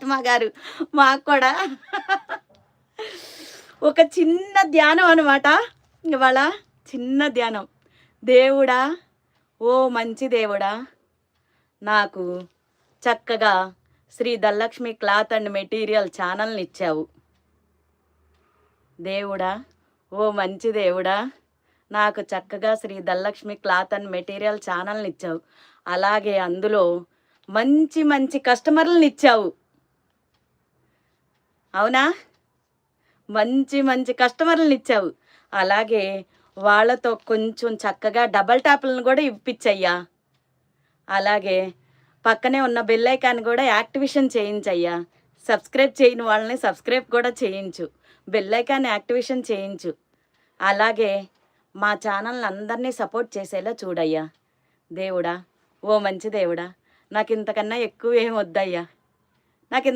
ఫాతిమా గారు మాకు కూడా ఒక చిన్న ధ్యానం అనమాట. ఇవాళ చిన్న ధ్యానం. దేవుడా, ఓ మంచి దేవుడా, నాకు చక్కగా Shri Dhanalakshmi cloth and material ఛానల్ని ఇచ్చావు. దేవుడా, ఓ మంచి దేవుడా, నాకు చక్కగా Shri Dhanalakshmi cloth and material ఛానల్ని ఇచ్చావు. అలాగే అందులో మంచి మంచి కస్టమర్లను ఇచ్చావు. అవునా? మంచి మంచి కస్టమర్లను ఇచ్చావు. అలాగే వాళ్ళతో కొంచెం చక్కగా డబల్ ట్యాప్లను కూడా ఇప్పించయ్యా. అలాగే పక్కనే ఉన్న బెల్ ఐకాన్ కూడా యాక్టివేషన్ చేయించయ్యా. సబ్స్క్రైబ్ చేయని వాళ్ళని సబ్స్క్రైబ్ కూడా చేయించు. బెల్ ఐకాన్ యాక్టివేషన్ చేయించు. అలాగే మా ఛానల్ని అందరినీ సపోర్ట్ చేసేలా చూడయ్యా. దేవుడా, ఓ మంచి దేవుడా, నాకు ఇంతకన్నా ఎక్కువ ఏం వద్దయ్యా. నాకు